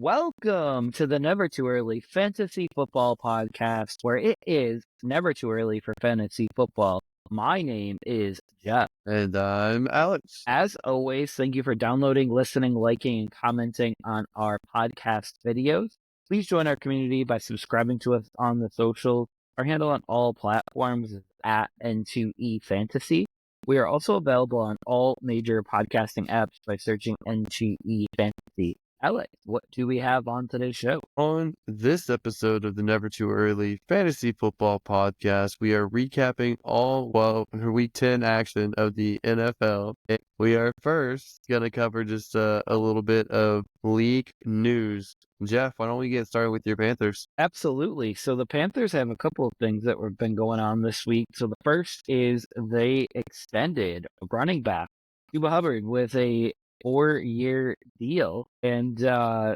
Welcome to the Never Too Early Fantasy Football Podcast, where it is never too early for fantasy football. My name is Jeff. And I'm Alex. As always, thank you for downloading, listening, liking, and commenting on our podcast videos. Please join our community by subscribing to us on the socials. Our handle on all platforms is at N2E Fantasy. We are also available on all major podcasting apps by searching N2E Fantasy. Alex, what do we have on today's show? On this episode of the Never Too Early Fantasy Football Podcast, we are recapping Week 10 action of the NFL. And we are first going to cover just a little bit of league news. Jeff, why don't we get started with your Panthers? Absolutely. So the Panthers have a couple of things that have been going on this week. So the first is they extended running back Cuba Hubbard with a 4-year deal. And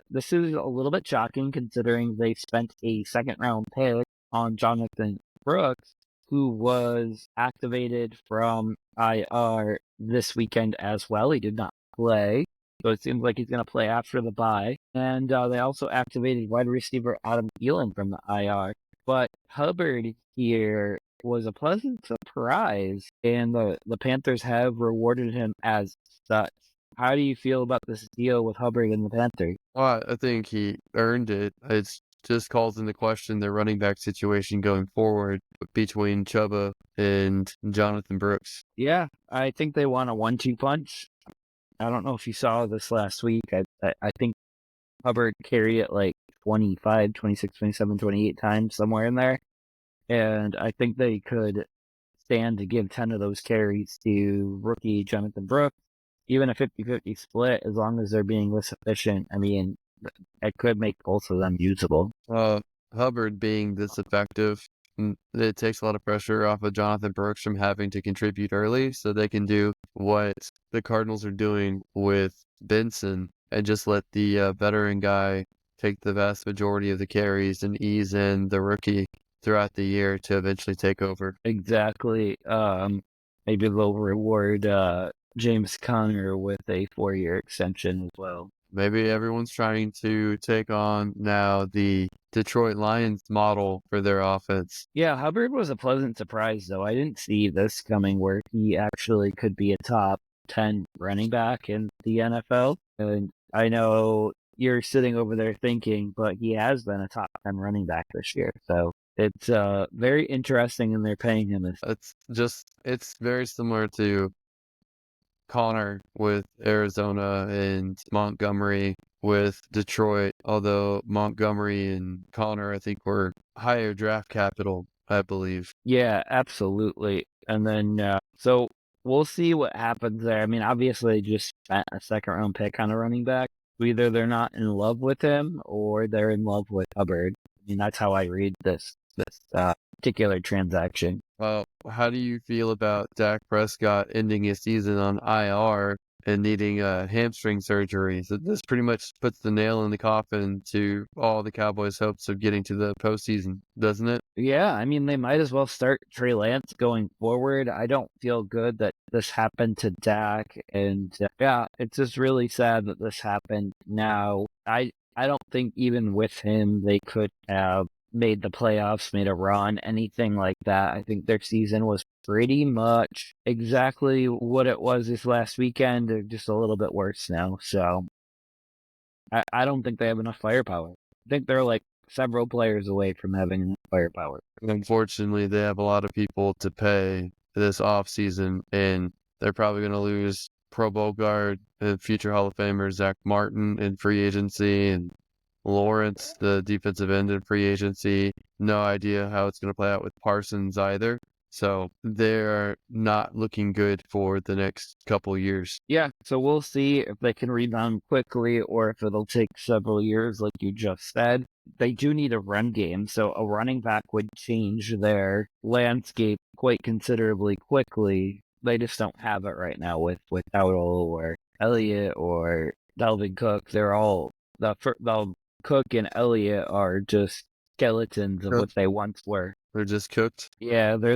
this is a little bit shocking considering they spent a second-round pick on Jonathan Brooks, who was activated from IR this weekend as well. He did not play. So it seems like he's going to play after the bye. And they also activated wide receiver Adam Thielen from the IR. But Hubbard here was a pleasant surprise, and the Panthers have rewarded him as such. How do you feel about this deal with Hubbard and the Panthers? Well, I think he earned it. It just calls into question the running back situation going forward between Chuba and Jonathan Brooks. Yeah, I think they want a 1-2 punch. I don't know if you saw this last week. I think Hubbard carried it like 25, 26, 27, 28 times, somewhere in there. And I think they could stand to give 10 of those carries to rookie Jonathan Brooks. Even a 50-50 split, as long as they're being less efficient, I mean, it could make both of them usable. Hubbard being this effective, it takes a lot of pressure off of Jonathan Brooks from having to contribute early so they can do what the Cardinals are doing with Benson and just let the veteran guy take the vast majority of the carries and ease in the rookie throughout the year to eventually take over. Exactly. Maybe they'll reward James Conner with a 4-year extension as well. Maybe everyone's trying to take on now the Detroit Lions model for their offense. Yeah, Hubbard was a pleasant surprise, though. I didn't see this coming where he actually could be a top 10 running back in the NFL. And I know you're sitting over there thinking, but he has been a top 10 running back this year. So it's very interesting, and they're paying him this. It's very similar to Connor with Arizona and Montgomery with Detroit, although Montgomery and Connor, I think, were higher draft capital, I believe. Yeah, absolutely. And then, so we'll see what happens there. I mean, obviously, they just spent a second-round pick on a running back. Either they're not in love with him or they're in love with Hubbard. I mean, that's how I read this particular transaction. Well, how do you feel about Dak Prescott ending his season on IR and needing a hamstring surgery? So this pretty much puts the nail in the coffin to all the Cowboys' hopes of getting to the postseason, doesn't it? Yeah, I mean, they might as well start Trey Lance going forward. I don't feel good that this happened to Dak, and yeah, it's just really sad that this happened now. I don't think even with him they could have made the playoffs, made a run, anything like that. I think their season was pretty much exactly what it was this last weekend, or just a little bit worse now. So I don't think they have enough firepower. I think they're like several players away from having enough firepower. Unfortunately, they have a lot of people to pay this offseason, and they're probably going to lose Pro Bowl guard and future Hall of Famer Zach Martin in free agency, and Lawrence, the defensive end in free agency. No idea how it's going to play out with Parsons either. So they're not looking good for the next couple years. Yeah, so we'll see if they can rebound quickly or if it'll take several years, like you just said. They do need a run game, so a running back would change their landscape quite considerably quickly. They just don't have it right now with Dowdle or Elliott or Dalvin Cook. They're all the Cook and Elliott are just skeletons of what they once were. They're just cooked. Yeah, they're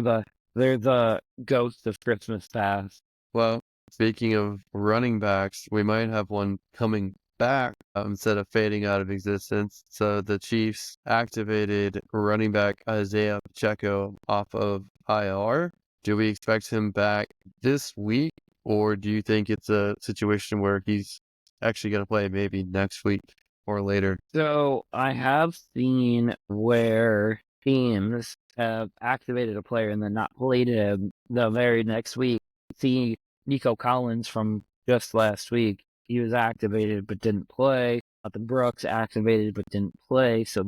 the ghosts of Christmas past. Well, speaking of running backs, we might have one coming back instead of fading out of existence. So the Chiefs activated running back Isaiah Pacheco off of IR. Do we expect him back this week, or do you think it's a situation where he's actually going to play maybe next week or later? So I have seen where teams have activated a player and then not played him the very next week. See Nico Collins from just last week. He was activated but didn't play. Jonathan Brooks activated but didn't play. So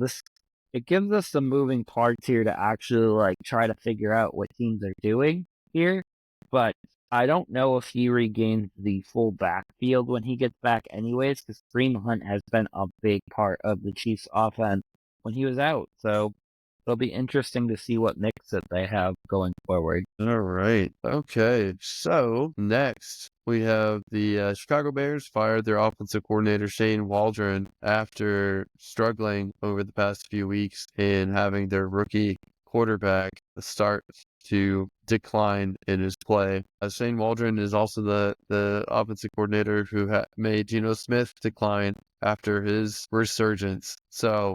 it gives us some moving parts here to actually like try to figure out what teams are doing here. But I don't know if he regains the full backfield when he gets back anyways, because Kareem Hunt has been a big part of the Chiefs offense when he was out. So it'll be interesting to see what mix that they have going forward. All right. Okay. So next we have the Chicago Bears fired their offensive coordinator Shane Waldron after struggling over the past few weeks and having their rookie quarterback start to decline in his play. Shane Waldron is also the offensive coordinator who made Geno Smith decline after his resurgence. So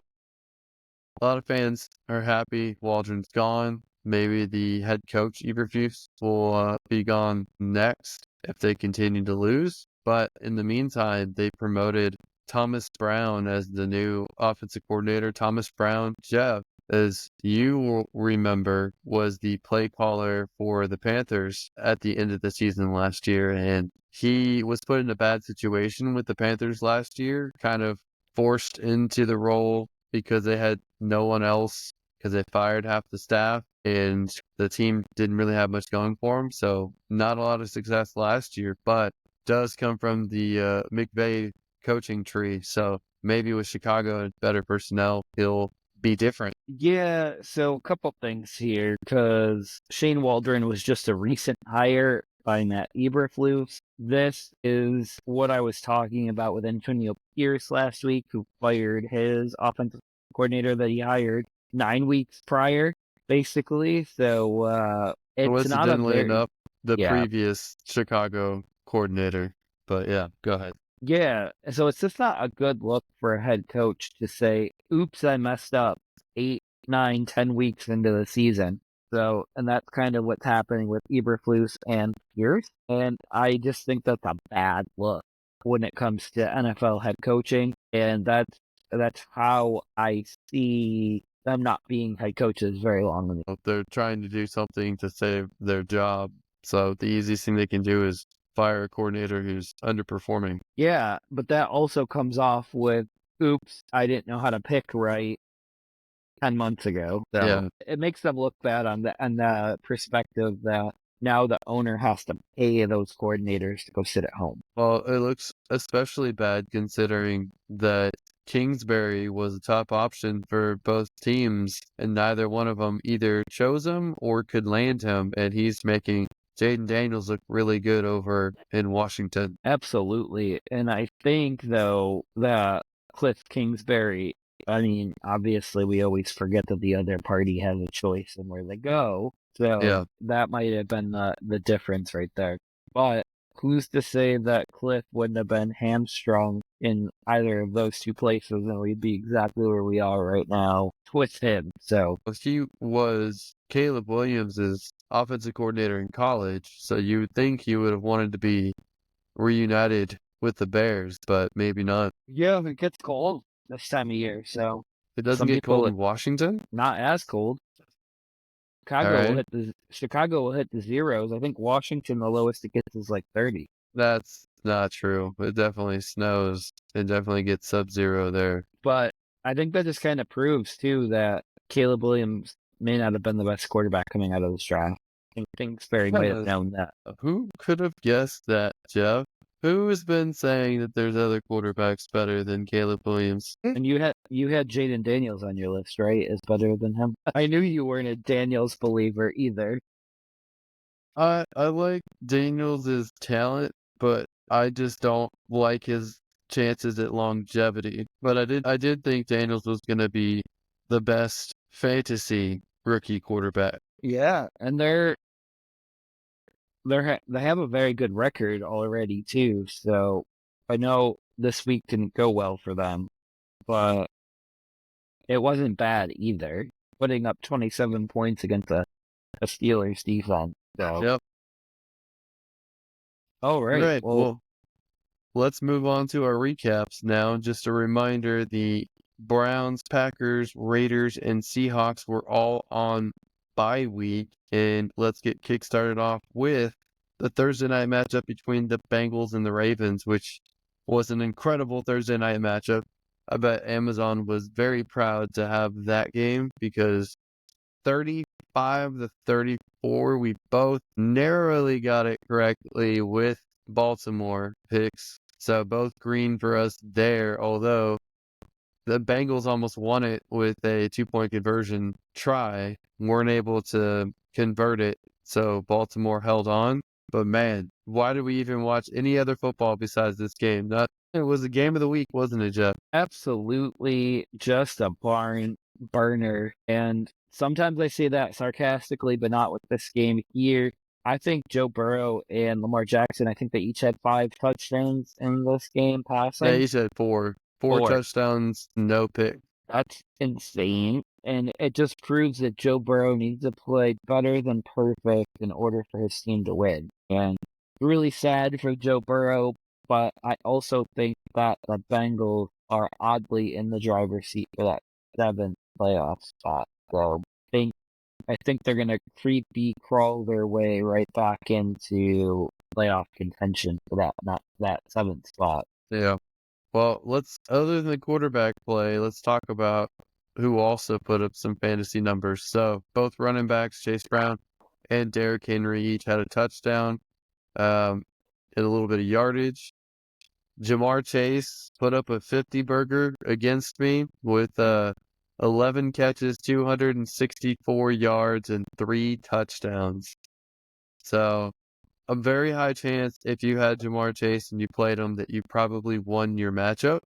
a lot of fans are happy Waldron's gone. Maybe the head coach Eberflus will be gone next if they continue to lose. But in the meantime, they promoted Thomas Brown as the new offensive coordinator. Thomas Brown, Jeff, as you will remember, was the play caller for the Panthers at the end of the season last year. And he was put in a bad situation with the Panthers last year, kind of forced into the role because they had no one else because they fired half the staff and the team didn't really have much going for them. So not a lot of success last year, but does come from the McVay coaching tree. So maybe with Chicago and better personnel, he'll be different. Yeah, so a couple things here, because Shane Waldron was just a recent hire by Matt Eberflus. This is what I was talking about with Antonio Pierce last week, who fired his offensive coordinator that he hired 9 weeks prior, basically. So it's not a Coincidentally very, enough, the yeah, previous Chicago coordinator. But yeah, go ahead. yeah. So it's just not a good look for a head coach to say, oops, I messed up 8, 9, 10 weeks into the season. So, and that's kind of what's happening with Eberflus and Pierce. And I just think that's a bad look when it comes to NFL head coaching. And that's how I see them not being head coaches very long. They're trying to do something to save their job. So the easiest thing they can do is fire a coordinator who's underperforming. Yeah, but that also comes off with, oops, I didn't know how to pick right 10 months ago. So Yeah. it makes them look bad on the perspective that now the owner has to pay those coordinators to go sit at home. Well, it looks especially bad considering that Kingsbury was a top option for both teams, and neither one of them either chose him or could land him, and he's making Jaden Daniels look really good over in Washington. Absolutely. And I think, though, that Cliff Kingsbury, I mean, obviously, we always forget that the other party has a choice in where they go. So Yeah. that might have been the difference right there. But who's to say that Cliff wouldn't have been hamstrung in either of those two places and we'd be exactly where we are right now with him? So, Well, he was Caleb Williams's offensive coordinator in college, so you would think he would have wanted to be reunited with the Bears, but maybe not. yeah, it gets cold this time of year. So It doesn't some get cold people, in Washington? not as cold. All right. Chicago will hit the zeros. I think Washington, the lowest it gets is like 30. That's not true. It definitely snows. It definitely gets sub-zero there. But I think that just kind of proves too that Caleb Williams may not have been the best quarterback coming out of this draft. I think Kingsbury might have Uh, known that. who could have guessed that, Jeff? Who has been saying that there's other quarterbacks better than Caleb Williams? And you had Jaden Daniels on your list, right? Is better than him. I knew you weren't a Daniels believer either. I like Daniels' talent, but I just don't like his chances at longevity. But I did think Daniels was gonna be the best fantasy rookie quarterback. Yeah, and they have a very good record already too. So I know this week didn't go well for them, but it wasn't bad either. Putting up 27 points against a Steelers defense. So, Yep. all right. Right. Well, Well, let's move on to our recaps now. Just a reminder, the Browns, Packers, Raiders, and Seahawks were all on bye week. And let's get kickstarted off with the Thursday night matchup between the Bengals and the Ravens, which was an incredible Thursday night matchup. I bet Amazon was very proud to have that game because 35-34, we both narrowly got it correctly with Baltimore picks. So both green for us there, although the Bengals almost won it with a 2-point conversion try, weren't able to convert it. So Baltimore held on. But man, why did we even watch any other football besides this game? It was the game of the week, wasn't it, Jeff? absolutely just a barn burner. And sometimes I say that sarcastically, but not with this game here. I think Joe Burrow and Lamar Jackson, I think they each had 5 touchdowns in this game Yeah, passing. he said four. Four Four. touchdowns, no pick. That's insane. And it just proves that Joe Burrow needs to play better than perfect in order for his team to win. And really sad for Joe Burrow, but I also think that the Bengals are oddly in the driver's seat for that 7th playoff spot. So I think they're gonna creepy crawl their way right back into playoff contention for that 7th spot. Yeah. Well, other than the quarterback play, let's talk about who also put up some fantasy numbers. So both running backs, Chase Brown and Derrick Henry, each had a touchdown, and a little bit of yardage. Jamar Chase put up a 50 burger against me with 11 catches, 264 yards, and 3 touchdowns. So a very high chance if you had Jamar Chase and you played him that you probably won your matchup.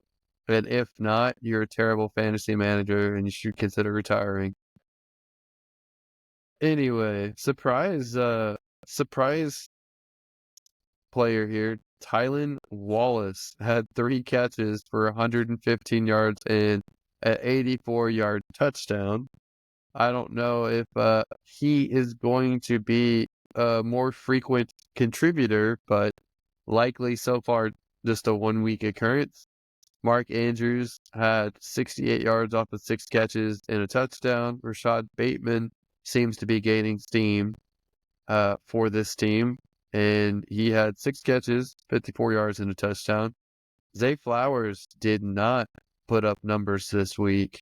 And if not, you're a terrible fantasy manager and you should consider retiring. Anyway, surprise player here. Tylan Wallace had 3 catches for 115 yards and an 84-yard touchdown. I don't know if he is going to be a more frequent contributor, but likely so far just a 1-week occurrence. Mark Andrews had 68 yards off of 6 catches and a touchdown. Rashad Bateman seems to be gaining steam for this team, and he had 6 catches, 54 yards, and a touchdown. Zay Flowers did not put up numbers this week,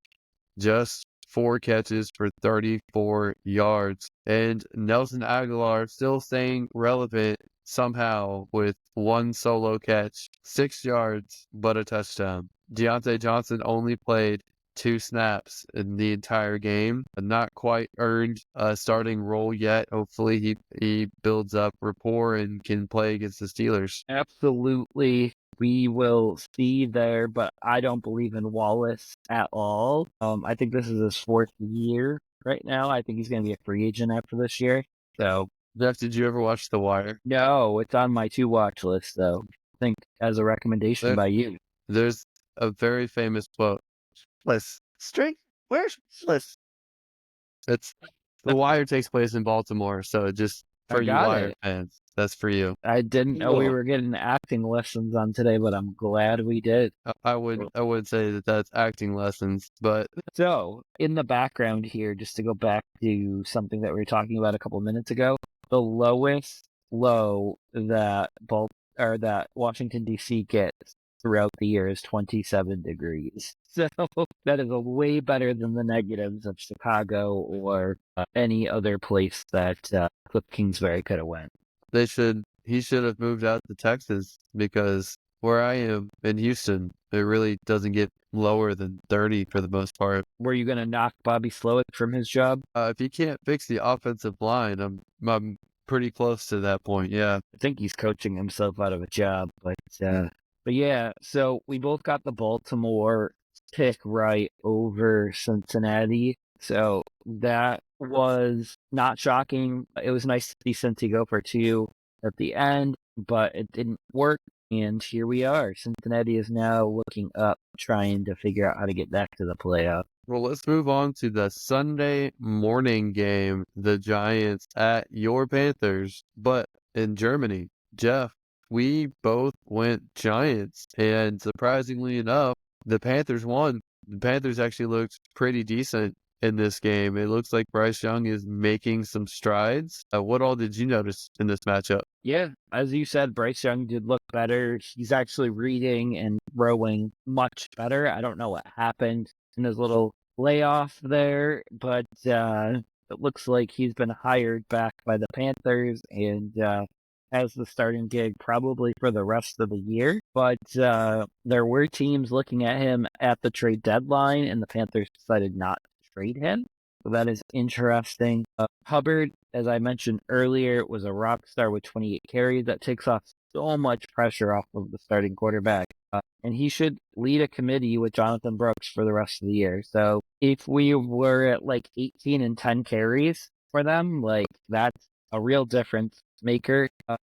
just 4 catches for 34 yards. And Nelson Aguilar still staying relevant somehow with 1 solo catch, 6 yards, but a touchdown. Deontay Johnson only played 2 snaps in the entire game, not quite earned a starting role yet. Hopefully he builds up rapport and can play against the Steelers. Absolutely. We will see there, but I don't believe in Wallace at all. I think this is his 4th year right now. I think he's going to be a free agent after this year. So, Jeff, did you ever watch The Wire? no, it's on my to-watch list, though. I think as a recommendation There, by you. there's a very famous quote. Strength, where's List? It's The Wire takes place in Baltimore, so just I for you got Wire it. fans, that's for you. I didn't know we Cool. were getting acting lessons on today, but I'm glad we did. I would say that that's acting lessons, but So, in the background here, just to go back to something that we were talking about a couple minutes ago, the lowest low that that Washington D.C. gets throughout the year is 27 degrees. So that is a way better than the negatives of Chicago or any other place that Cliff Kingsbury could have went. he should have moved out to Texas because where I am in Houston, it really doesn't get lower than 30 for the most part. Were you going to knock Bobby Slowick from his job? If you can't fix the offensive line, I'm pretty close to that point. Yeah. I think he's coaching himself out of a job, but yeah. So we both got the Baltimore pick right over Cincinnati. So that was not shocking. It was nice to see Cincy go for 2 at the end, but it didn't work. And here we are. Cincinnati is now looking up, trying to figure out how to get back to the playoff. Well, let's move on to the Sunday morning game, the Giants at your Panthers, but in Germany. Jeff, we both went Giants, and surprisingly enough, the Panthers won. The Panthers actually looked pretty decent in this game. It looks like Bryce Young is making some strides. What all did you notice in this matchup? Yeah, as you said, Bryce Young did look better. He's actually reading and throwing much better. I don't know what happened in his little layoff there, but it looks like he's been hired back by the Panthers and has the starting gig probably for the rest of the year. But there were teams looking at him at the trade deadline, and the Panthers decided not to trade him. So that is interesting. Hubbard, as I mentioned earlier, was a rock star with 28 carries. That takes off so much pressure off of the starting quarterback. And he should lead a committee with Jonathan Brooks for the rest of the year. So if we were at like 18 and 10 carries for them, like that's a real difference maker.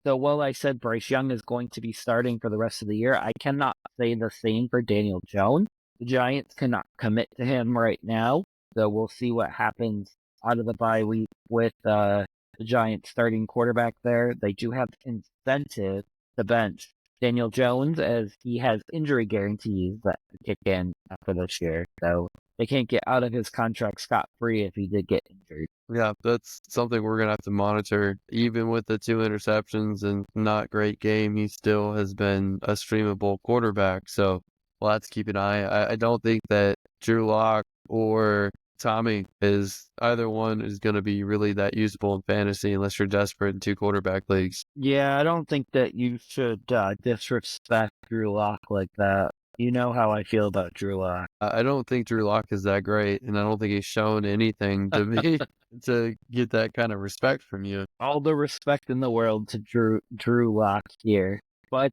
So while I said Bryce Young is going to be starting for the rest of the year, I cannot say the same for Daniel Jones. The Giants cannot commit to him right now. So we'll see what happens out of the bye week with the Giants starting quarterback there. They do have incentive to bench Daniel Jones as he has injury guarantees that kick in after this year. So they can't get out of his contract scot-free if he did get injured. Yeah, that's something we're gonna have to monitor. Even with the 2 interceptions and not great game, he still has been a streamable quarterback. So we'll have to keep an eye. I don't think that Drew Lock or Tommy is either one is gonna be really that usable in fantasy unless you're desperate in 2 quarterback leagues. Yeah, I don't think that you should disrespect Drew Lock like that. You know how I feel about Drew Lock. I don't think Drew Lock is that great, and I don't think he's shown anything to me to get that kind of respect from you. All the respect in the world to Drew Lock here. But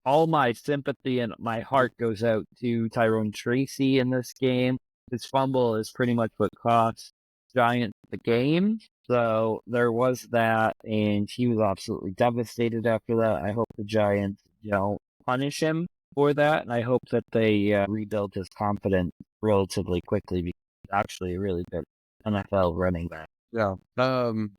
all my sympathy and my heart goes out to Tyrone Tracy in this game. His fumble is pretty much what cost Giants the game. So there was that, and he was absolutely devastated after that. I hope the Giants don't punish him for that, and I hope that they rebuild his confidence relatively quickly because he's actually a really good NFL running back. Yeah.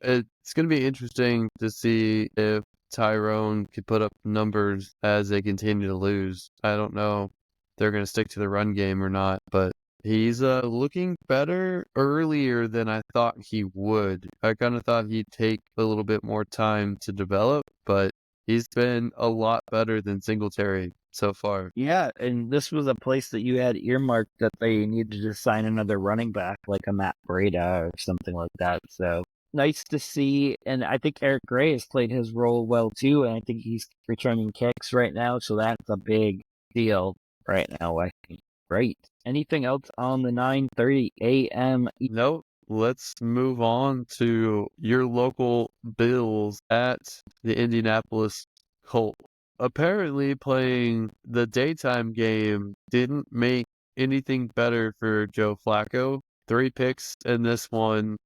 It's gonna be interesting to see if Tyrone could put up numbers as they continue to lose. I don't know if they're gonna stick to the run game or not, but he's looking better earlier than I thought he would. I kind of thought he'd take a little bit more time to develop, but he's been a lot better than Singletary so far. Yeah, and this was a place that you had earmarked that they needed to sign another running back, like a Matt Breida or something like that. So nice to see. And I think Eric Gray has played his role well too. And I think he's returning kicks right now. So that's a big deal right now, I think. Great. Anything else on the 9:30 a.m. Nope. Let's move on to your local Bills at the Indianapolis Colts. Apparently, playing the daytime game didn't make anything better for Joe Flacco. 3 picks in this one.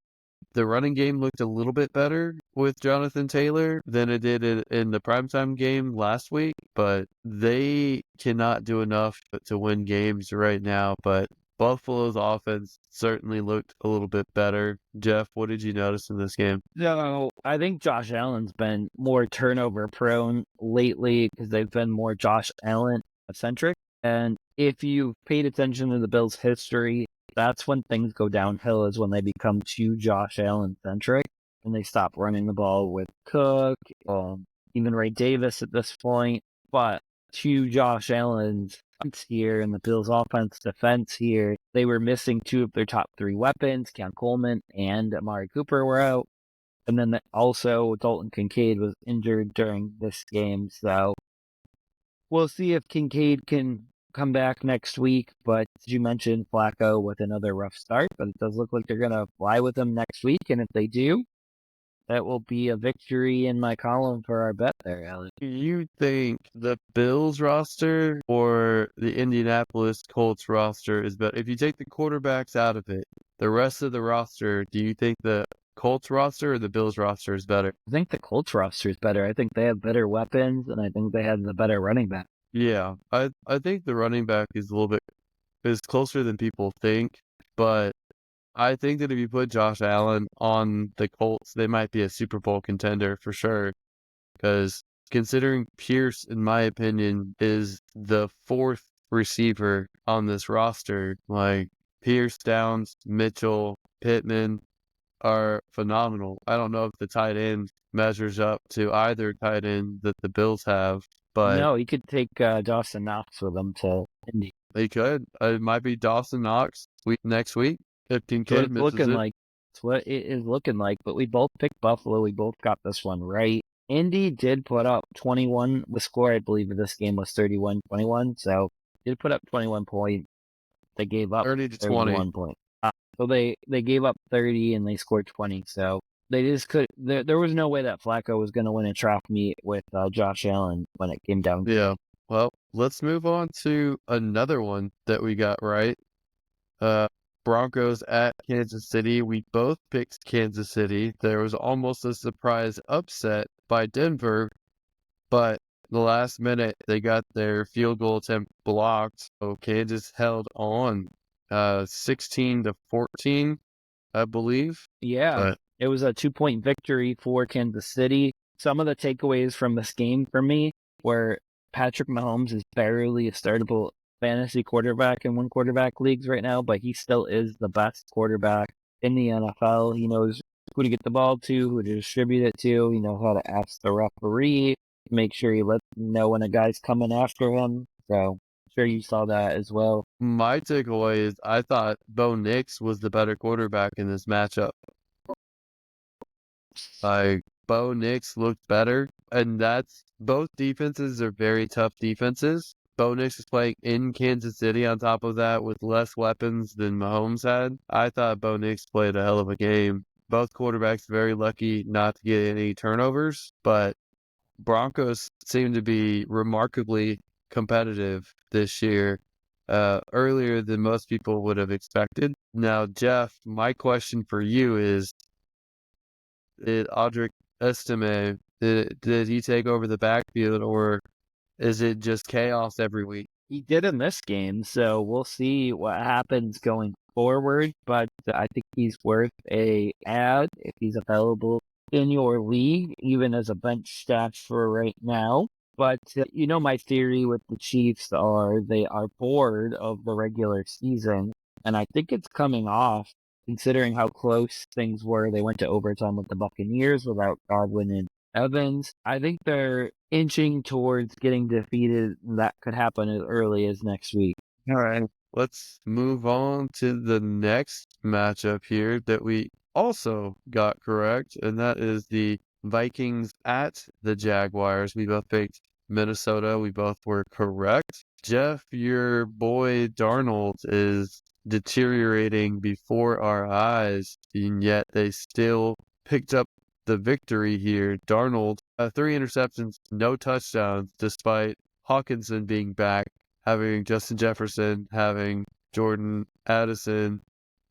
The running game looked a little bit better with Jonathan Taylor than it did in the primetime game last week, but they cannot do enough to win games right now. But Buffalo's offense certainly looked a little bit better. Jeff, what did you notice in this game? No, I think Josh Allen's been more turnover prone lately because they've been more Josh Allen centric. And if you've paid attention to the Bills' history, that's when things go downhill, is when they become too Josh Allen centric and they stop running the ball with Cook, even Ray Davis at this point. But to Josh Allen's offense here and the Bills' offense defense here, they were missing 2 of their top 3 weapons. Cam Coleman and Amari Cooper were out. And then also Dalton Kincaid was injured during this game. So we'll see if Kincaid can come back next week. But as you mentioned, Flacco with another rough start, but it does look like they're going to fly with him next week. And if they do, that will be a victory in my column for our bet there, Alex. Do you think the Bills roster or the Indianapolis Colts roster is better? If you take the quarterbacks out of it, the rest of the roster, do you think the Colts roster or the Bills roster is better? I think the Colts roster is better. I think they have better weapons, and I think they have the better running back. Yeah, I think the running back is closer than people think, but I think that if you put Josh Allen on the Colts, they might be a Super Bowl contender for sure. Because considering Pierce, in my opinion, is the fourth receiver on this roster, like Pierce, Downs, Mitchell, Pittman are phenomenal. I don't know if the tight end measures up to either tight end that the Bills have, but No, you could take Dawson Knox with them to Indy. they could. It might be Dawson Knox next week if That's what Kincaid it's misses looking it. like. That's what it is looking like. But we both picked Buffalo. We both got this one right. Indy did put up 21. The score, I believe, of this game was 31-21. So did put up 21 points. They gave up 30 to 20. 31 points. So they gave up 30 and they scored 20. So they just could. There was no way that Flacco was going to win a track meet with Josh Allen when it came down. Yeah. Well, let's move on to another one that we got right. Uh, Broncos at Kansas City. We both picked Kansas City. There was almost a surprise upset by Denver, but the last minute they got their field goal attempt blocked. So Kansas held on 16-14, I believe. Yeah, But it was a 2-point victory for Kansas City. Some of the takeaways from this game for me were Patrick Mahomes is barely a startable fantasy quarterback in one quarterback leagues right now, but he still is the best quarterback in the NFL. He knows who to get the ball to, who to distribute it to. He knows how to ask the referee, make sure he lets him know when a guy's coming after him. So I'm sure you saw that as well. my takeaway is I thought Bo Nix was the better quarterback in this matchup. Like Bo Nix looked better, and that's both defenses are very tough defenses. Bo Nix is playing in Kansas City on top of that with less weapons than Mahomes had. I thought Bo Nix played a hell of a game. Both quarterbacks very lucky not to get any turnovers, but Broncos seem to be remarkably competitive this year, earlier than most people would have expected. Now, Jeff, my question for you is, did Audric Estime, did he take over the backfield, or is it just chaos every week? He did in this game, so we'll see what happens going forward. But I think he's worth a ad if he's available in your league, even as a bench stash for right now. But my theory with the Chiefs are they are bored of the regular season, and I think it's coming off considering how close things were. They went to overtime with the Buccaneers without Godwin and Evans. I think they're inching towards getting defeated. That could happen as early as next week. All right. Let's move on to the next matchup here that we also got correct, and that is the Vikings at the Jaguars. We both picked Minnesota. We both were correct. Jeff, your boy Darnold is deteriorating before our eyes, and yet they still picked up the victory here. Darnold, 3 interceptions, no touchdowns, despite Hawkinson being back, having Justin Jefferson, having Jordan Addison.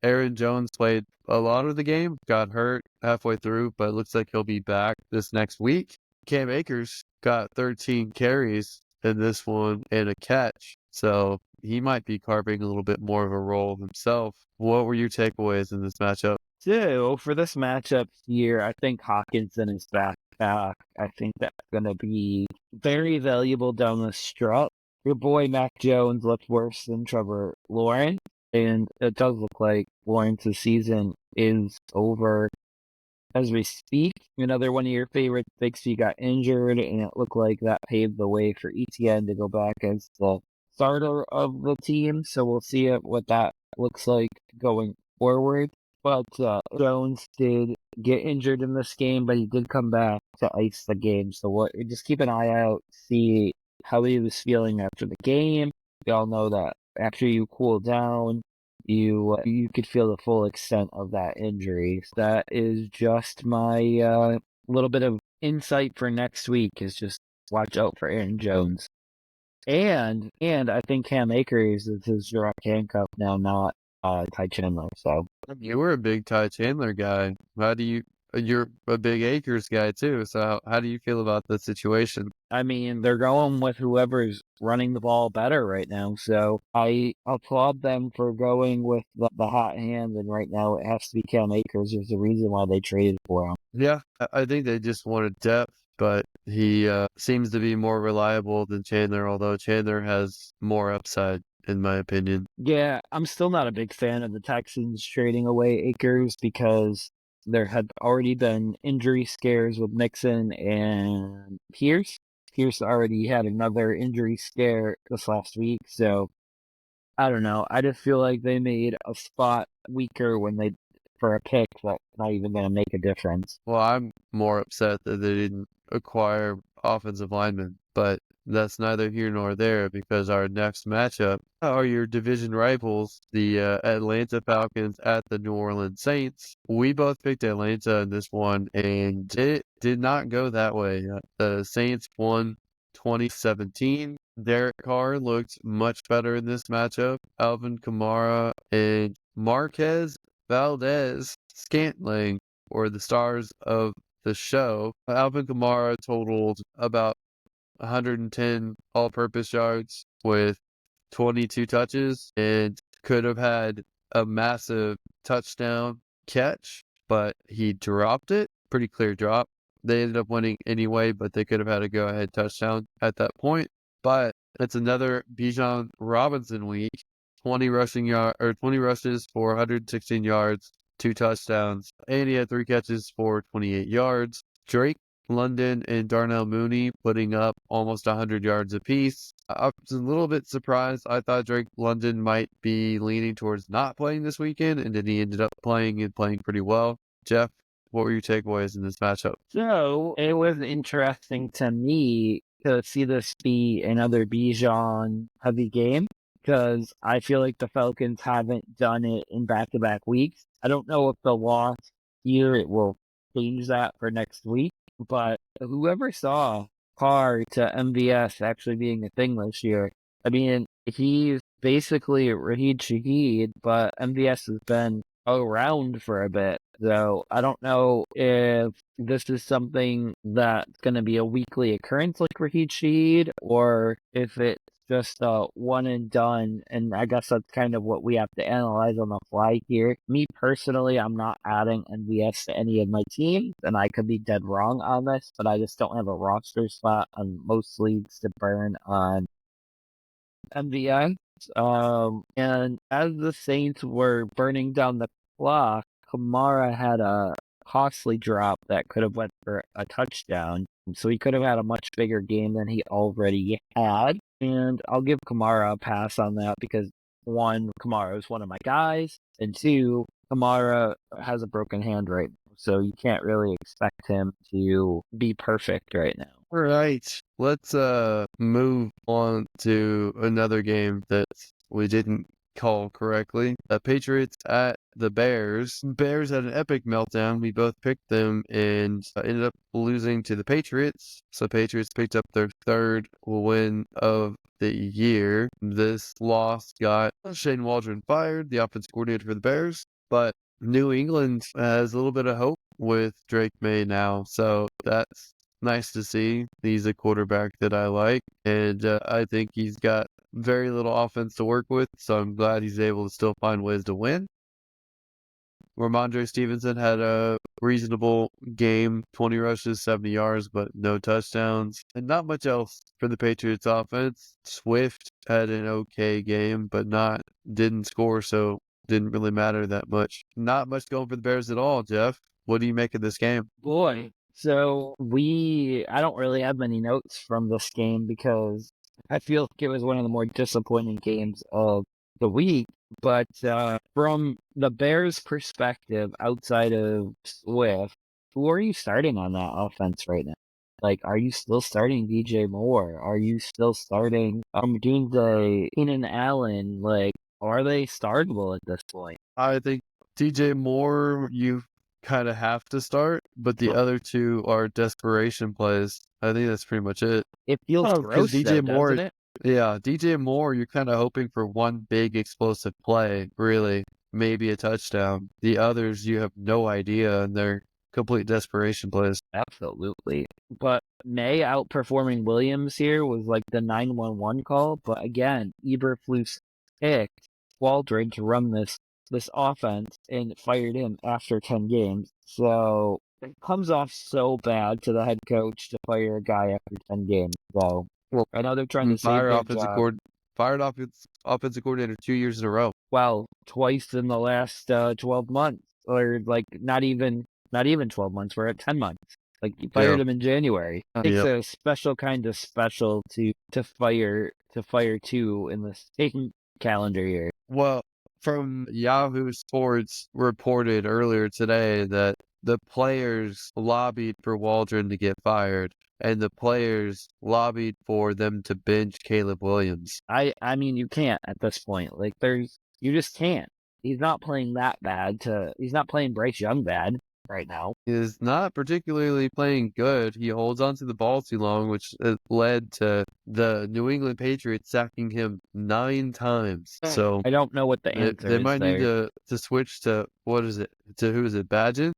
Aaron Jones played a lot of the game, got hurt halfway through, but looks like he'll be back this next week. Cam Akers got 13 carries in this one and a catch, so he might be carving a little bit more of a role himself. What were your takeaways in this matchup? So for this matchup here, I think Hawkinson is back. I think that's going to be very valuable down the stretch. Your boy Mac Jones looked worse than Trevor Lawrence, and it does look like Lawrence's season is over as we speak. Another one of your favorite Bixby got injured, and it looked like that paved the way for ETN to go back as the starter of the team. So we'll see what that looks like going forward. But Jones did get injured in this game, but he did come back to ice the game. So just keep an eye out, see how he was feeling after the game. We all know that after you cool down, you could feel the full extent of that injury. So that is just my little bit of insight for next week. Is just watch out for Aaron Jones, and I think Cam Akers is his direct handcuff now, not Ty Chandler. So You were a big Ty Chandler guy. You're a big Akers guy too. So how do you feel about the situation? I mean, they're going with whoever's running the ball better right now. So I applaud them for going with the hot hand. And right now it has to be Cam Akers. There's a reason why they traded for him. Yeah, I think they just wanted depth, but he seems to be more reliable than Chandler, although Chandler has more upside, in my opinion. Yeah, I'm still not a big fan of the Texans trading away Akers because there had already been injury scares with Nixon and Pierce. Pierce already had another injury scare this last week, so I don't know. I just feel like they made a spot weaker when they for a pick that's not even going to make a difference. Well, I'm more upset that they didn't acquire offensive linemen, but that's neither here nor there because our next matchup are your division rivals, the Atlanta Falcons at the New Orleans Saints. We both picked Atlanta in this one, and it did not go that way. The Saints won 2017. Derek Carr looked much better in this matchup. Alvin Kamara and Marquez Valdez Scantling were the stars of the show. Alvin Kamara totaled about 110 all-purpose yards with 22 touches and could have had a massive touchdown catch, but he dropped it. Pretty clear drop. They ended up winning anyway, but they could have had a go-ahead touchdown at that point. But it's another Bijan Robinson week. 20 rushes for 116 yards, 2 touchdowns, and he had 3 catches for 28 yards. Drake London and Darnell Mooney putting up almost 100 yards apiece. I was a little bit surprised. I thought Drake London might be leaning towards not playing this weekend, and then he ended up playing and playing pretty well. Jeff, what were your takeaways in this matchup? So it was interesting to me to see this be another Bijan heavy game because I feel like the Falcons haven't done it in back-to-back weeks. I don't know if the loss here it will change that for next week, but whoever saw Carr to MVS actually being a thing this year, I mean, he's basically Raheed Shaheed, but MVS has been around for a bit. So I don't know if this is something that's going to be a weekly occurrence like Raheed Shaheed, or if it's just a one and done. And I guess that's kind of what we have to analyze on the fly here. Me personally, I'm not adding MVS to any of my teams, and I could be dead wrong on this, but I just don't have a roster spot on most leagues to burn on MVS. And as the Saints were burning down the clock, Kamara had a costly drop that could have went for a touchdown. So he could have had a much bigger game than he already had. And I'll give Kamara a pass on that because one, Kamara is one of my guys, and two, Kamara has a broken hand right now. So you can't really expect him to be perfect right now. All right, let's move on to another game that we didn't call correctly. The Patriots at the Bears. Bears had an epic meltdown. We both picked them and ended up losing to the Patriots. So Patriots picked up their third win of the year. This loss got Shane Waldron fired, the offensive coordinator for the Bears, but New England has a little bit of hope with Drake May now. So that's nice to see. He's a quarterback that I like, and I think he's got very little offense to work with, so I'm glad he's able to still find ways to win. Ramondre Stevenson had a reasonable game, 20 rushes, 70 yards, but no touchdowns, and not much else for the Patriots offense. Swift had an okay game, but didn't score, so didn't really matter that much. Not much going for the Bears at all, Jeff. What do you make of this game? Boy. So I don't really have many notes from this game because I feel like it was one of the more disappointing games of the week. But from the Bears' perspective, outside of Swift, who are you starting on that offense right now? Like, are you still starting DJ Moore? Are you still starting Doomsday, Keenan Allen? Like, are they startable at this point? I think DJ Moore, you kind of have to start, but the other two are desperation plays. I think that's pretty much it. It feels Oh, because gross though, DJ doesn't Moore, it? yeah, DJ Moore, you're kind of hoping for one big explosive play, really. maybe a touchdown. The others, you have no idea, and they're complete desperation plays. Absolutely. But May outperforming Williams here was like the 911 call. But again, Eberflus picked Waldron to run this offense and fired him after 10 games. So it comes off so bad to the head coach to fire a guy after 10 games. So Well, I know they're trying to save their job. Fired offensive coordinator 2 years in a row. Well, twice in the last 12 months, or like not even 12 months. We're at 10 months. Like you Yeah. fired him in January. Takes Yep. a special kind of special to fire two in the same calendar year. Well, from Yahoo Sports reported earlier today that the players lobbied for Waldron to get fired, and the players lobbied for them to bench Caleb Williams. I mean you can't at this point. Like you just can't. He's not playing that bad he's not playing Bryce Young bad right now. He is not particularly playing good. He holds onto the ball too long, which led to the New England Patriots sacking him 9 times. So I don't know what the answer they is might need there. to switch to what is it? To who is it? Badgett?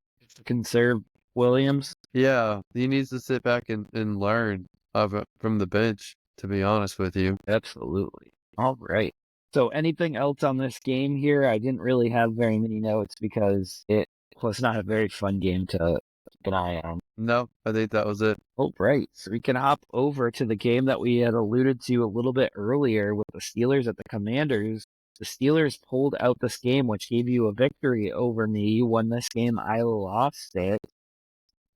Conserve Williams. Yeah, he needs to sit back and learn of it from the bench, to be honest with you. Absolutely. All right. So anything else on this game here? I didn't really have very many notes because it was not a very fun game to keep an eye on. No, I think that was it. Oh, right. So we can hop over to the game that we had alluded to a little bit earlier with the Steelers at the Commanders. The Steelers pulled out this game, which gave you a victory over me. You won this game. I lost it.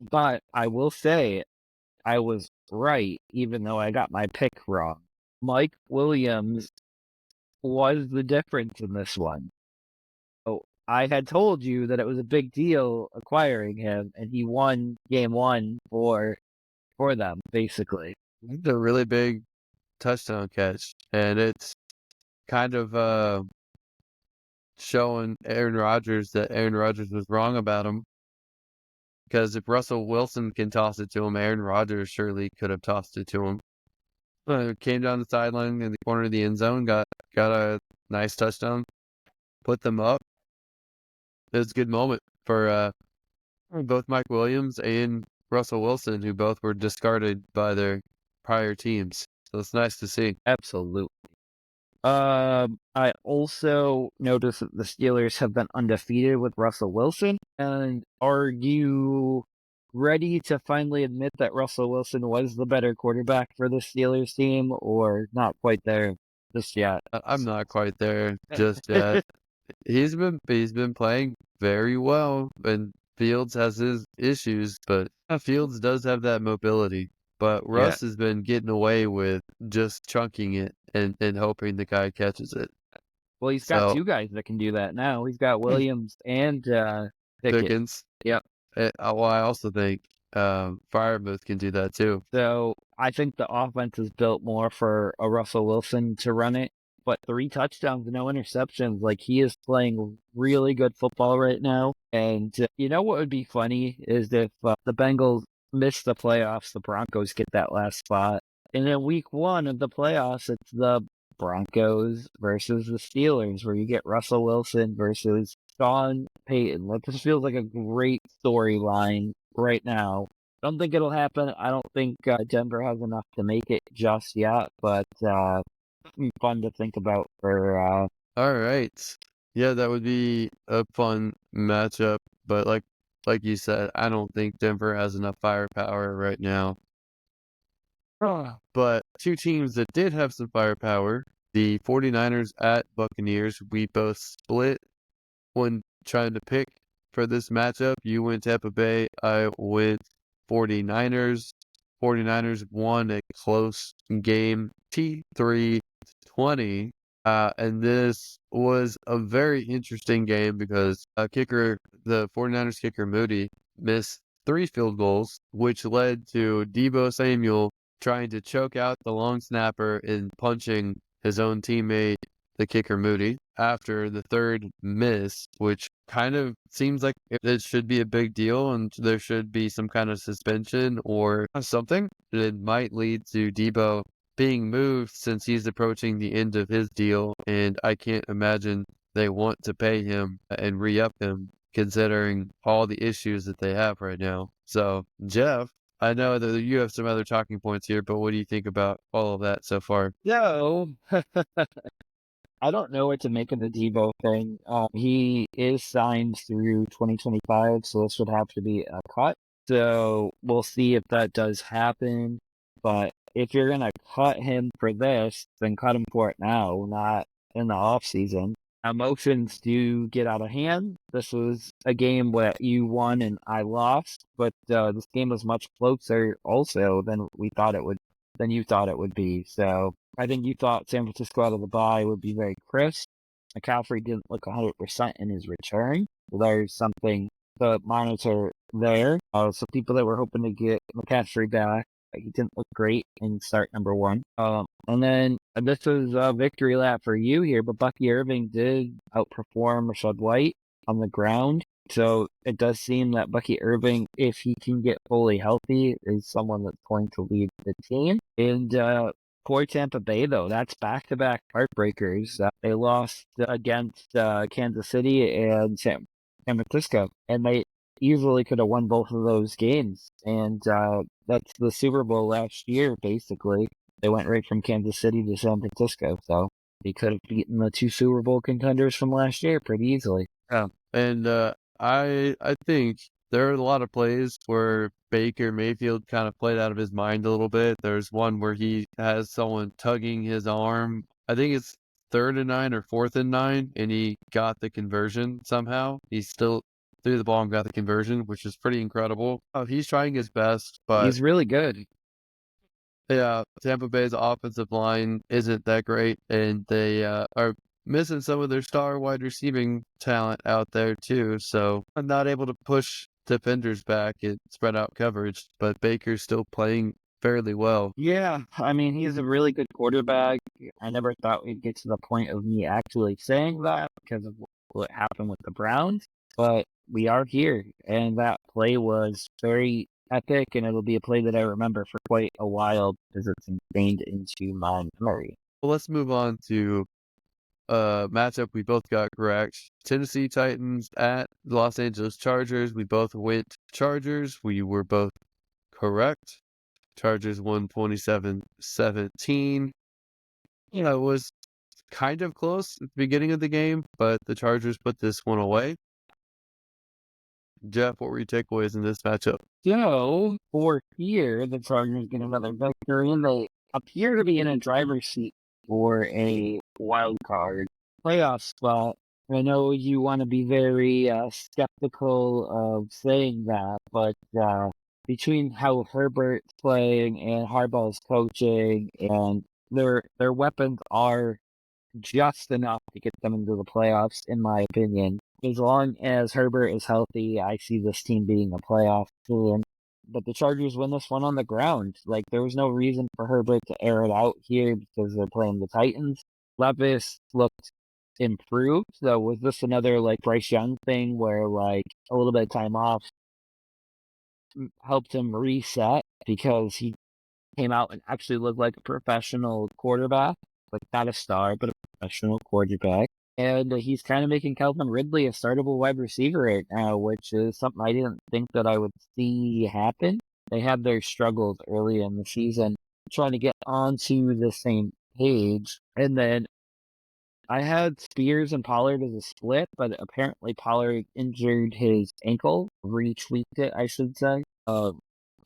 But I will say I was right, even though I got my pick wrong. Mike Williams was the difference in this one. So I had told you that it was a big deal acquiring him, and he won game one for them, basically. It's a really big touchdown catch, and it's kind of showing Aaron Rodgers that Aaron Rodgers was wrong about him. Because if Russell Wilson can toss it to him, Aaron Rodgers surely could have tossed it to him. Came down the sideline in the corner of the end zone, got a nice touchdown, put them up. It was a good moment for both Mike Williams and Russell Wilson, who both were discarded by their prior teams. So it's nice to see. Absolutely. I also noticed that the Steelers have been undefeated with Russell Wilson. And are you ready to finally admit that Russell Wilson was the better quarterback for the Steelers team, or not quite there just yet? I'm not quite there just yet. He's been playing very well, and Fields has his issues, but Fields does have that mobility. But Yeah. Russ has been getting away with just chunking it and hoping the guy catches it. Well, he's got So two guys that can do that now. He's got Williams and Pickett. Pickens, Yep. well, I also think Firemouth can do that too. So I think the offense is built more for a Russell Wilson to run it. But 3 touchdowns, no interceptions. Like he is playing really good football right now. And you know what would be funny is if the Bengals miss the playoffs, the Broncos get that last spot. And in week 1 of the playoffs, it's the Broncos versus the Steelers, where you get Russell Wilson versus Sean Payton. Like this feels like a great storyline right now. Don't think it'll happen. I don't think Denver has enough to make it just yet, but fun to think about for. All right, yeah, that would be a fun matchup. But like you said, I don't think Denver has enough firepower right now. But two teams that did have some firepower, the 49ers at Buccaneers, we both split when trying to pick for this matchup. You went Tampa Bay, I went 49ers. 49ers won a close game, T3-20. And this was a very interesting game because the 49ers kicker Moody missed 3 field goals, which led to Deebo Samuel trying to choke out the long snapper and punching his own teammate, the kicker Moody, after the 3rd miss, which kind of seems like it should be a big deal and there should be some kind of suspension or something. It might lead to Deebo being moved since he's approaching the end of his deal, and I can't imagine they want to pay him and re-up him, considering all the issues that they have right now. So, Jeff, I know that you have some other talking points here, but what do you think about all of that so far? So, I don't know what to make of the Debo thing. He is signed through 2025, so this would have to be a cut. So we'll see if that does happen. But if you're gonna cut him for this, then cut him for it now, not in the off season. Emotions do get out of hand. This was a game where you won and I lost, but this game was much closer also than we thought it would than you thought it would be. So I think you thought San Francisco out of the bye would be very crisp. McCaffrey didn't look 100% in his return. There's something to monitor there. So people that were hoping to get McCaffrey back, he didn't look great in start number one. And then this was a victory lap for you here, but Bucky Irving did outperform Rashad White on the ground. So it does seem that Bucky Irving, if he can get fully healthy, is someone that's going to lead the team. And poor Tampa Bay, though, that's back-to-back heartbreakers. They lost against Kansas City and San Francisco, and they easily could have won both of those games. And that's the Super Bowl last year, basically. They went right from Kansas City to San Francisco, so they could have beaten the two Super Bowl contenders from last year pretty easily. Yeah. And I think there are a lot of plays where Baker Mayfield kind of played out of his mind a little bit. There's one where he has someone tugging his arm. I think it's 3rd and 9 or 4th and 9, and he got the conversion somehow. He still threw the ball and got the conversion, which is pretty incredible. He's trying his best, but He's really good. yeah, Tampa Bay's offensive line isn't that great, and they are missing some of their star wide receiving talent out there too. So I'm not able to push defenders back and spread out coverage, but Baker's still playing fairly well. Yeah, I mean, he's a really good quarterback. I never thought we'd get to the point of me actually saying that because of what happened with the Browns, but we are here, and that play was very epic, and it'll be a play that I remember for quite a while because it's ingrained into my memory. Well, let's move on to matchup we both got correct. Tennessee Titans at Los Angeles Chargers. We both went Chargers. We were both correct. Chargers won 27-17. It was kind of close at the beginning of the game, but the Chargers put this one away. Jeff, what were your takeaways in this matchup? So, for here, the Chargers get another victory, and they appear to be in a driver's seat for a wild card playoff spot. I know you want to be very skeptical of saying that, but between how Herbert's playing and Harbaugh's coaching, and their weapons are just enough to get them into the playoffs, in my opinion. As long as Herbert is healthy, I see this team being a playoff team. But the Chargers win this one on the ground. Like, there was no reason for Herbert to air it out here because they're playing the Titans. Levis looked improved. So was this another, like, Bryce Young thing where, like, a little bit of time off helped him reset because he came out and actually looked like a professional quarterback, like not a star, but a professional quarterback. And he's kind of making Calvin Ridley a startable wide receiver right now, which is something I didn't think that I would see happen. They had their struggles early in the season trying to get onto the same page. And then I had Spears and Pollard as a split, but apparently Pollard injured his ankle, retweaked it, I should say.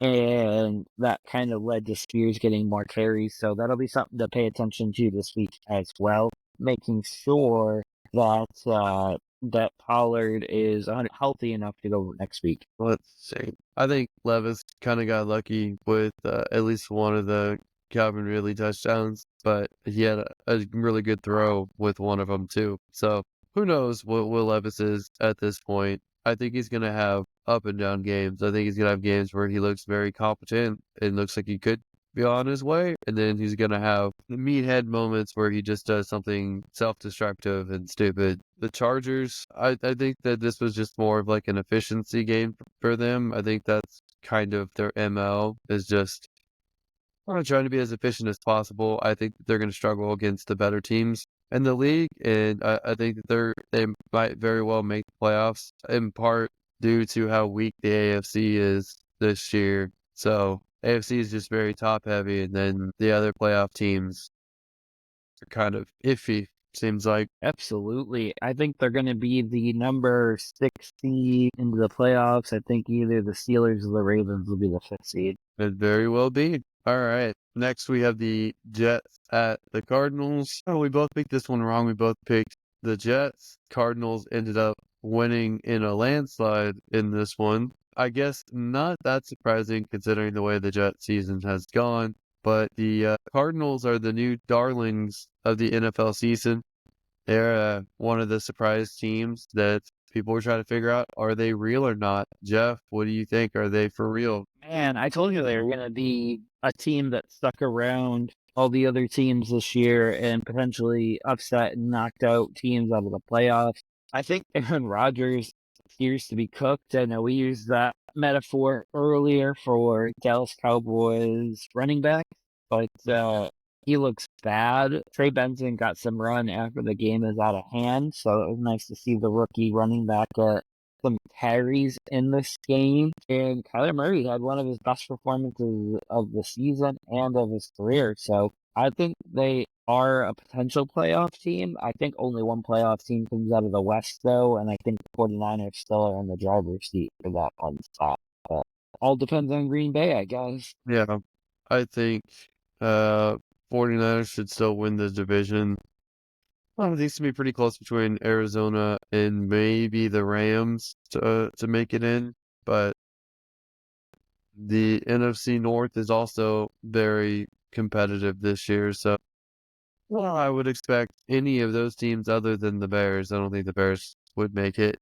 And that kind of led to Spears getting more carries. So that'll be something to pay attention to this week as well, making sure that that Pollard is healthy enough to go next week. Let's see. I think Levis kind of got lucky with at least one of the Calvin Ridley touchdowns, but he had a really good throw with one of them too. So who knows what Will Levis is at this point. I think he's going to have up and down games. I think he's going to have games where he looks very competent and looks like he could be on his way. And then he's going to have the meathead moments where he just does something self-destructive and stupid. The Chargers, I think that this was just more of like an efficiency game for them. I think that's kind of their MO is just trying to be as efficient as possible. I think they're going to struggle against the better teams. in the league, and I think that they might very well make the playoffs in part due to how weak the AFC is this year. So AFC is just very top heavy, and then the other playoff teams are kind of iffy. Seems like Absolutely. I think they're going to be the number 6 seed into the playoffs. I think either the Steelers or the Ravens will be the 5th seed. it very well be. All right. Next, we have the Jets at the Cardinals. Oh, we both picked this one wrong. We both picked the Jets. Cardinals ended up winning in a landslide in this one. I guess not that surprising considering the way the Jet season has gone, but the Cardinals are the new darlings of the NFL season. They're one of the surprise teams that people were trying to figure out, are they real or not? Jeff, what do you think? Are they for real? Man, I told you they were going to be a team that stuck around all the other teams this year and potentially upset and knocked out teams out of the playoffs. I think Aaron Rodgers appears to be cooked. I know we used that metaphor earlier for Dallas Cowboys running back, but he looks bad. Trey Benson got some run after the game is out of hand, so it was nice to see the rookie running back some carries in this game. And Kyler Murray had one of his best performances of the season and of his career. So I think they are a potential playoff team. I think only one playoff team comes out of the West, though, and I think the 49ers still are in the driver's seat for that one spot. But all depends on Green Bay, I guess. Yeah, I think uh 49ers should still win the division. Well, it needs to be pretty close between Arizona and maybe the Rams to make it in, but the NFC North is also very competitive this year, so well, I would expect any of those teams other than the Bears. I don't think the Bears would make it,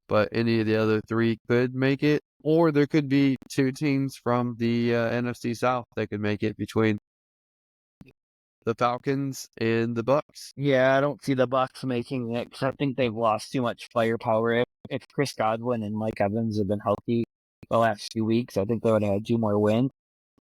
but any of the other three could make it, or there could be two teams from the NFC South that could make it between the Falcons and the Bucks. Yeah, I don't see the Bucks making it because I think they've lost too much firepower. If Chris Godwin and Mike Evans had been healthy the last 2 weeks, I think they would have had 2 more wins.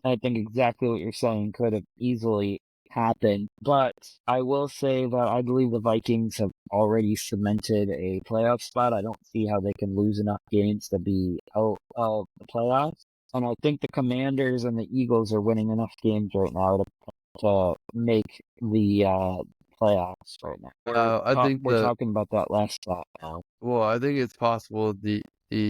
I think exactly what you're saying could have easily happened. But I will say that I believe the Vikings have already cemented a playoff spot. I don't see how they can lose enough games to be out of the playoffs. And I think the Commanders and the Eagles are winning enough games right now to make the playoffs right now. I think We're talking about that last spot now. well, I think it's possible the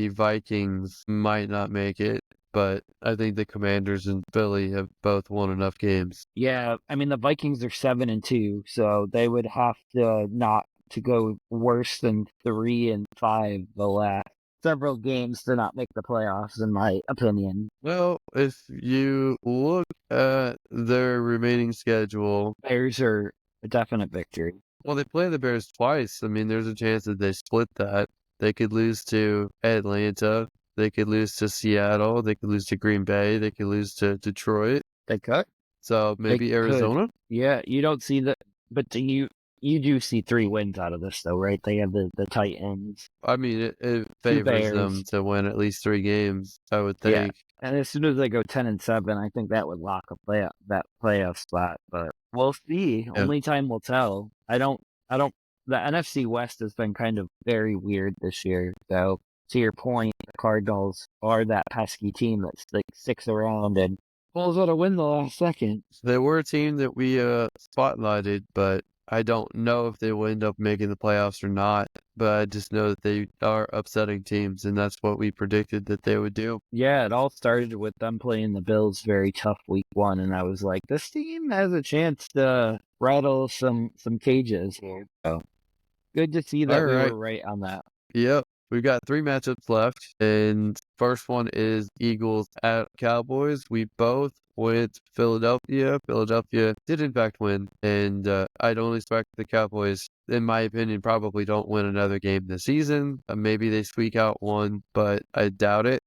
Vikings might not make it, but I think the Commanders and Philly have both won enough games. Yeah, I mean the Vikings are 7-2, so they would have to not to go worse than 3-5 the last several games to not make the playoffs, in my opinion. Well, if you look at their remaining schedule, Bears are a definite victory. well, they play the Bears twice. I mean, there's a chance that they split that. They could lose to Atlanta. They could lose to Seattle. They could lose to Green Bay. They could lose to Detroit. They could. So They maybe could. Arizona. Yeah, you don't see the, but do you do see 3 wins out of this though, right? They have the Titans, I mean, it 2 favors them Bears. to win at least 3 games, I would Yeah. think. And as soon as they go 10-7, I think that would lock that playoff spot. But we'll see. Yeah. Only time will tell. I don't. The NFC West has been kind of very weird this year. So to your point, the Cardinals are that pesky team that sticks around and pulls out a win the last second. They were a team that we spotlighted, but I don't know if they will end up making the playoffs or not. But I just know that they are upsetting teams, and that's what we predicted that they would do. Yeah, it all started with them playing the Bills very tough week 1, and I was like, this team has a chance to rattle some cages here. So good to see All that we right. were right on that. Yep. We've got 3 matchups left, and first one is Eagles at Cowboys. We both went Philadelphia. Philadelphia did in fact win, and I don't expect the Cowboys, in my opinion, probably don't win another game this season. Maybe they squeak out one, but I doubt it.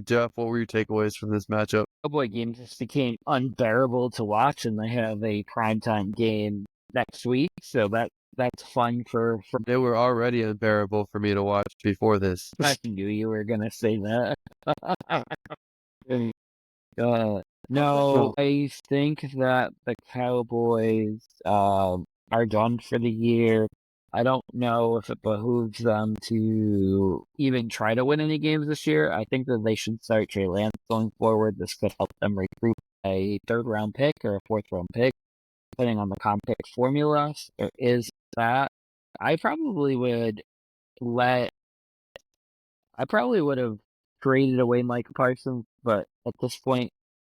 Jeff, what were your takeaways from this matchup? Cowboy game just became unbearable to watch, and they have a primetime game next week, so that's fun for. They were already unbearable for me to watch before this. I knew you were gonna say that. uh, No, Well, I think that the Cowboys are done for the year. I don't know if it behooves them to even try to win any games this year. I think that they should start Trey Lance going forward. This could help them recruit a third round pick or a fourth round pick, depending on the comp pick formula. There is that. I probably would let I probably would have traded away Micah Parsons, but at this point,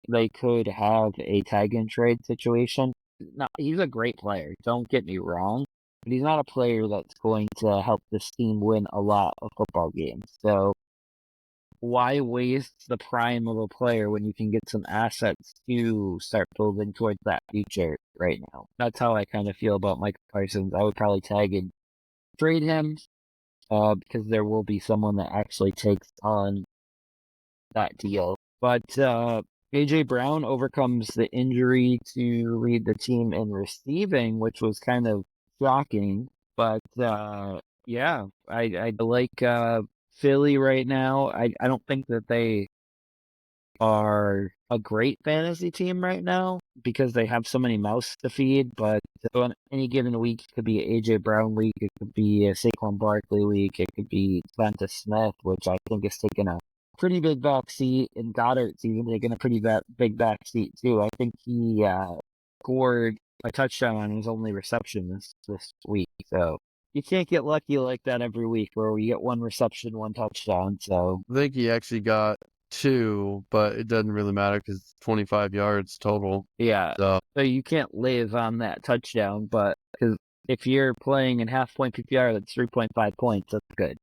they could have a tag and trade situation. No, he's a great player. Don't get me wrong, but he's not a player that's going to help this team win a lot of football games. So why waste the prime of a player when you can get some assets to start building towards that future right now? That's how I kind of feel about Micah Parsons. I would probably tag and trade him because there will be someone that actually takes on that deal. But AJ Brown overcomes the injury to lead the team in receiving, which was kind of shocking. But yeah, I like Philly right now. I don't think that they are a great fantasy team right now because they have so many mouths to feed. But on any given week, it could be a AJ Brown week, it could be a Saquon Barkley week, it could be Devonta Smith, which I think is taking a pretty big back seat, and Goddard's even taking a pretty big back seat too. I think he scored a touchdown on his only reception this week, so you can't get lucky like that every week where you get one reception, one touchdown. So I think he actually got two, but it doesn't really matter because it's 25 yards total. yeah, So, so you can't live on that touchdown, but because if you're playing in half point PPR, that's 3.5 points. That's good.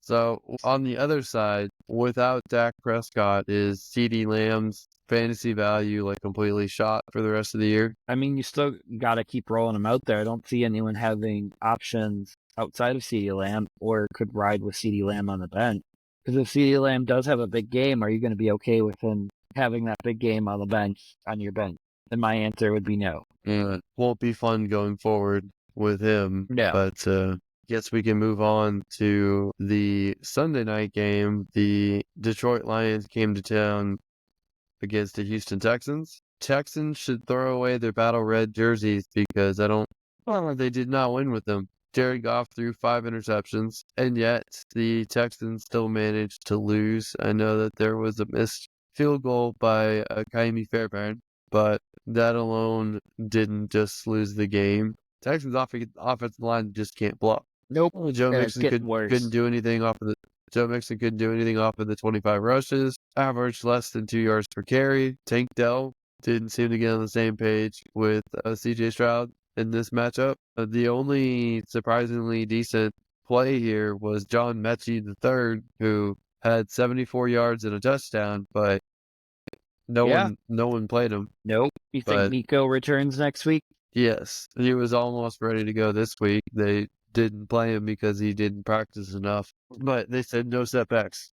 so on the other side, without Dak Prescott, is CeeDee Lamb's fantasy value like completely shot for the rest of the year? I mean, you still got to keep rolling them out there. I don't see anyone having options outside of CeeDee Lamb or could ride with CeeDee Lamb on the bench. Because if CeeDee Lamb does have a big game, are you going to be okay with him having that big game on the bench, on your bench? And my answer would be no. And it won't be fun going forward with him, No. but guess we can move on to the Sunday night game. The Detroit Lions came to town against the Houston Texans. Texans should throw away their battle red jerseys because they did not win with them. Jared Goff threw 5 interceptions, and yet the Texans still managed to lose. I know that there was a missed field goal by Kaimi Fairbairn, but that alone didn't just lose the game. Texans offensive line just can't block. Nope. Joe And it's Mixon getting couldn't worse. do anything off of the Joe Mixon couldn't do anything off of the 25 rushes, averaged less than 2 yards per carry. Tank Dell didn't seem to get on the same page with CJ Stroud in this matchup. The only surprisingly decent play here was John Mechie III, who had 74 yards and a touchdown, but Yeah. no one played him. Nope. You think But Nico returns next week? yes, he was almost ready to go this week. They didn't play him because he didn't practice enough, but they said no setbacks.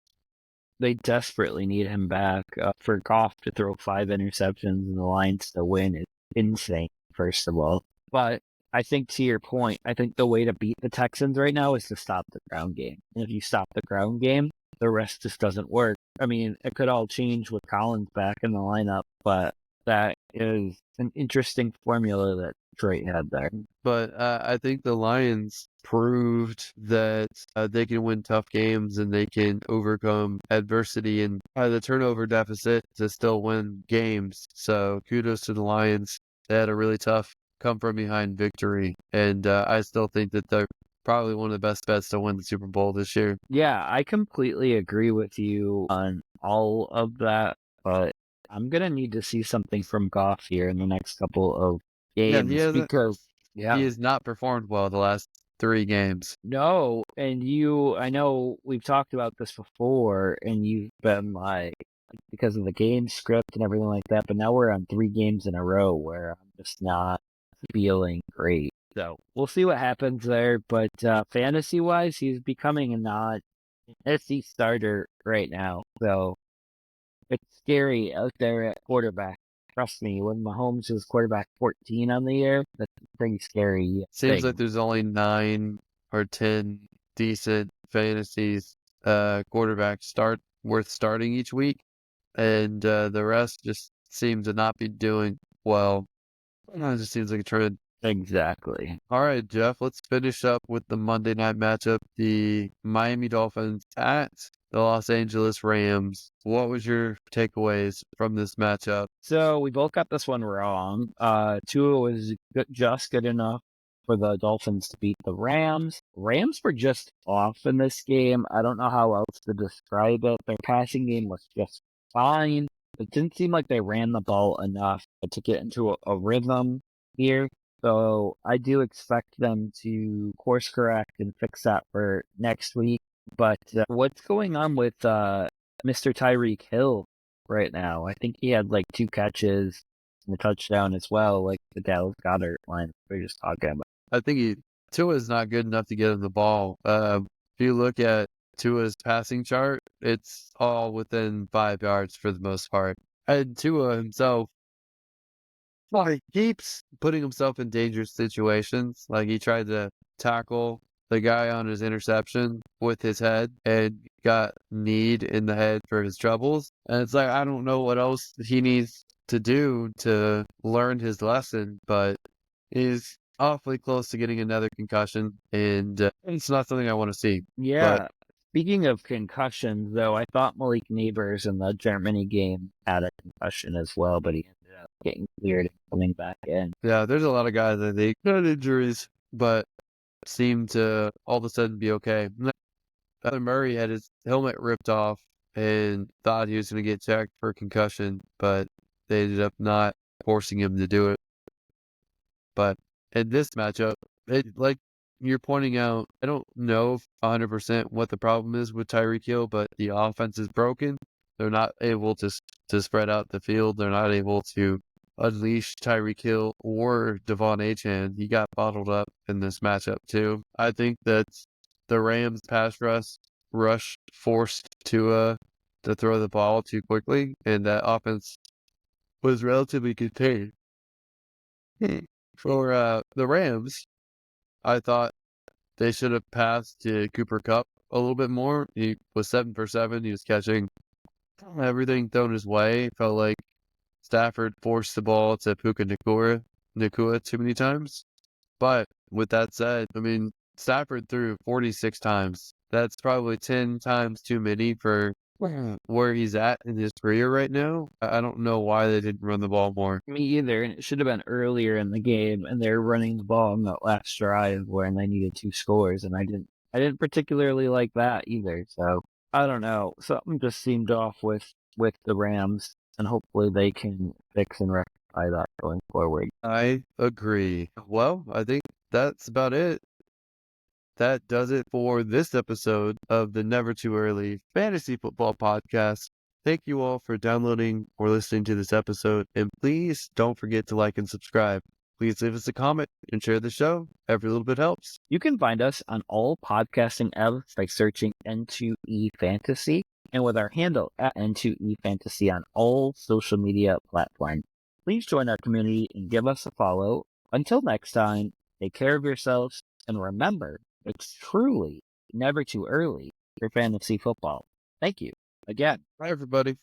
They desperately need him back. For Goff to throw 5 interceptions and the Lions to win is insane, first of all. But I think to your point, I think the way to beat the Texans right now is to stop the ground game. And if you stop the ground game, the rest just doesn't work. I mean, it could all change with Collins back in the lineup, but that is an interesting formula that Detroit had there. But I think the Lions proved that they can win tough games and they can overcome adversity and the turnover deficit to still win games. So kudos to the Lions. They had a really tough come from behind victory. And I still think that they're probably one of the best bets to win the Super Bowl this year. Yeah, I completely agree with you on all of that, but I'm gonna need to see something from Goff here in the next couple of Yeah, games because, he yeah, has not performed well the last 3 games. no, and I know we've talked about this before, and you've been like, because of the game script and everything like that, but now we're on 3 games in a row where I'm just not feeling great. So we'll see what happens there, but fantasy wise, he's becoming a not SC starter right now. So it's scary out there at quarterback. Trust me, when Mahomes is quarterback 14 on the year, that's a pretty scary Seems like thing. there's only 9 or 10 decent fantasies quarterbacks worth starting each week, and the rest just seem to not be doing well. It just seems like a trend. Exactly. All right, Jeff, let's finish up with the Monday night matchup, the Miami Dolphins at the Los Angeles Rams. What was your takeaways from this matchup? So we both got this one wrong. Tua was just good enough for the Dolphins to beat the Rams. Rams were just off in this game. I don't know how else to describe it. Their passing game was just fine. It didn't seem like they ran the ball enough to get into a rhythm here. So I do expect them to course correct and fix that for next week. But what's going on with Mr. Tyreek Hill right now? I think he had like 2 catches and a touchdown as well, like the Dallas Goddard line we are just talking about. I think Tua is not good enough to get him the ball. If you look at Tua's passing chart, it's all within 5 yards for the most part. And Tua himself, well, he keeps putting himself in dangerous situations. Like he tried to tackle the guy on his interception with his head and got kneed in the head for his troubles. And it's like, I don't know what else he needs to do to learn his lesson, but he's awfully close to getting another concussion. And it's not something I want to see. But Yeah. Speaking of concussions, though, I thought Malik Neighbors in the Germany game had a concussion as well, but he ended up getting cleared and coming back in. yeah, there's a lot of guys that they got injuries, but seem to all of a sudden be okay. Kyler Murray had his helmet ripped off and thought he was going to get checked for concussion, but they ended up not forcing him to do it. But in this matchup, like you're pointing out, I don't know 100% what the problem is with Tyreek Hill, but the offense is broken. They're not able to spread out the field. They're not able to unleash Tyreek Hill or Devon Achane. He got bottled up in this matchup too. I think that the Rams pass rush forced Tua to throw the ball too quickly, and that offense was relatively contained. For the Rams, I thought they should have passed to Cooper Kupp a little bit more. He was 7 for 7. He was catching everything thrown his way. Felt like Stafford forced the ball to Puka Nakua too many times. But with that said, I mean, Stafford threw 46 times. That's probably 10 times too many for where he's at in his career right now. I don't know why they didn't run the ball more. Me either, and it should have been earlier in the game, and they're running the ball on that last drive when they needed 2 scores, and I didn't particularly like that either. So I don't know, something just seemed off with the Rams, and hopefully they can fix and rectify that going forward. I agree. Well, I think that's about it. That does it for this episode of the Never Too Early Fantasy Football Podcast. Thank you all for downloading or listening to this episode, and please don't forget to like and subscribe. Please leave us a comment and share the show. Every little bit helps. You can find us on all podcasting apps by searching N2E Fantasy and with our handle at N2E Fantasy on all social media platforms. Please join our community and give us a follow. Until next time, take care of yourselves and remember, it's truly never too early for fantasy football. Thank you again. Bye, everybody.